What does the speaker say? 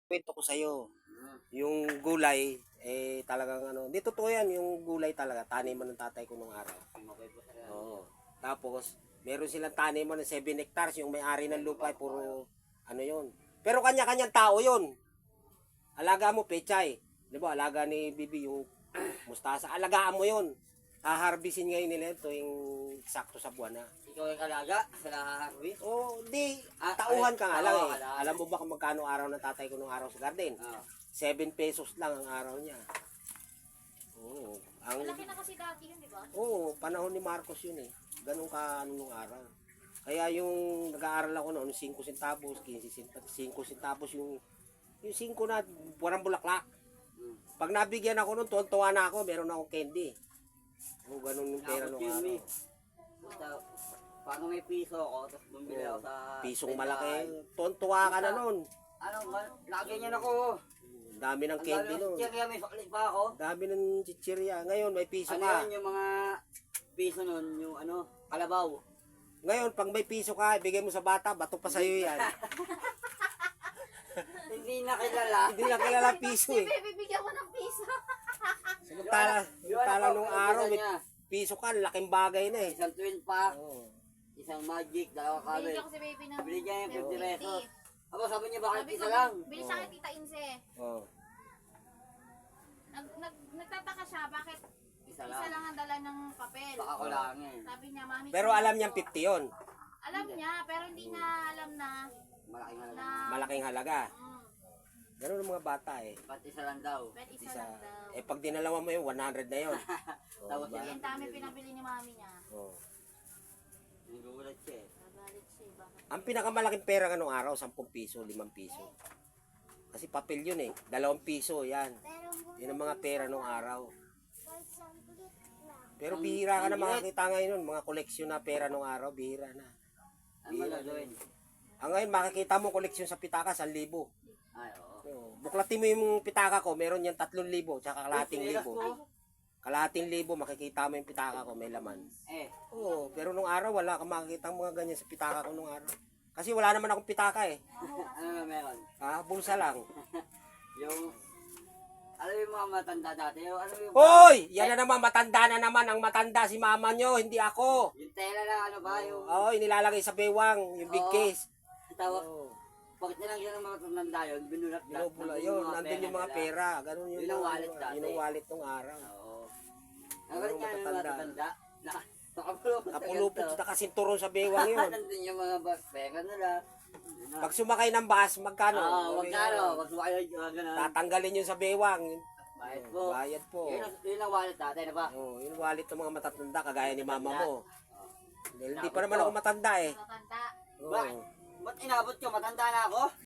Kwento ko sa'yo, yung gulay, talagang ano, di totoo yan, yung gulay talaga, taniman ng tatay ko nung araw. Oo. Tapos, meron silang taniman ng 7 hectares, yung may-ari ng lupa, puro, ano yun. Pero kanya-kanyang tao yun. Alaga mo, pechay. Di ba, alaga ni Bibi yung mustasa. Alagaan mo yun. Haharbisin ngayon nila ito yung sakto sa buwan na. Ikaw yung alaga sa harvest? Oh, di, Ah, tauhan ka nga lang eh. alaga. Alam mo ba kung magkano araw ng tatay ko nung araw sa garden? Ah. 7 pesos lang ang araw niya. Oo. Malaki na kasi dati yun, di ba? Oo, panahon ni Marcos yun eh. Ganun ka ano nung araw. Kaya yung nag-aaral ako noon, 5 centavos, 15 centavos, 5 centavos yung 5 na parang bulaklak. Pag nabigyan ako nun, tuwan-tuwa na ako, meron akong candy. Oo, ganun yung pera nung araw. Basta, paano may piso ako, tapos bumili ako sa... Pisong malaki. Tuwan-tuwa ka na nun. Ano, lagi niyan ako. Dami ng candy nun. Kaya may sakli pa ako. Dami ng chichirya. Ngayon, may piso Ano ka. yun, yung mga piso nun, yung ano, kalabaw. Ngayon, pag may piso ka, ibigay mo sa bata, bato pa sa'yo yan. Hindi na kilala. Hindi na kilala piso eh. Bibigyan mo ng piso. Samantala nung araw, may piso ka, laking bagay na eh. Isang twin pack, Oo. isang magic, dalawa kabel. Binigyan ko si baby ng Bili niya yung 50 pesos. 50. Aba, sabi niya bakit Sabi ko, isa lang? bili sa akin tita Inse. Oo. Nagtataka siya, bakit Isa isa lang. lang ang dala ng papel. Baka ko lang eh. Sabi niya, mami. Pero alam niyang 50 yun. Alam niya, pero hindi niya alam na, Malaking halaga. Malaking halaga. mm, Ganun ang mga bata eh. Ba't isa lang daw? bet isa Isa, lang daw. pag dinalawa mo yun, 100 na yun. Oo, Tapos diba? Yung dami pinabili ni mami niya. Oo. Nagugulat siya eh. Nagalit siya, bakit? Ang pinakamalaking pera nga nung araw, 10 piso, 5 piso. Kasi papel yun eh. 2 piso, yan. Yan ang mga pera nung araw. Pero bihira ka na makakita ngayon, mga koleksyon na pera nung araw, bihira na. Ano ba gagawin? Ang ngayon, makikita mo koleksyon sa pitaka, 1,000. Ay, oo. Oo. Buklatin mo yung pitaka ko, meron yan 3,000, tsaka kalahating libo. Kalahating libo, makikita mo yung pitaka ko, may laman. Eh, Oo, pero nung araw, wala kang makikita mga ganyan sa pitaka ko nung araw. Kasi wala naman akong pitaka eh. ano na meron? Bulsa lang. Yung, alam mo yung mga matanda dati, yung ano yung... Hoy! Yan na naman, matanda na naman. Ang matanda si mama nyo, hindi ako. Yung tela na ano ba, yung... Oo, inilalagay sa bewang, yung big Oo. case. Tawag, Oo. bakit nilang yun ang mga matanda yun, binulat Binubula yun, nandun yung mga pera. Ganun yung Yun ang wallet dati. Yun ang wallet nung araw. Oo. Ang galit nga ng mga matatanda. matanda. Nakapulupot Kapulupot, nakasinturon sa bewang yun. Nandun yung mga pera nila. Pag sumakay ng bus, magkano? Oo, magkano? Wag mo kayo gano'n. Tatanggalin yun sa bewang. Bayad po. Bayad po. Yun ang wallet dati, na ba? Oo, yung wallet ng mga matatanda, kagaya ni mama mo. Dahil hindi Tapos pa naman to. ako matanda eh. Matanda. Oo. Bakit? Ba't inabot ko? Matanda na ako?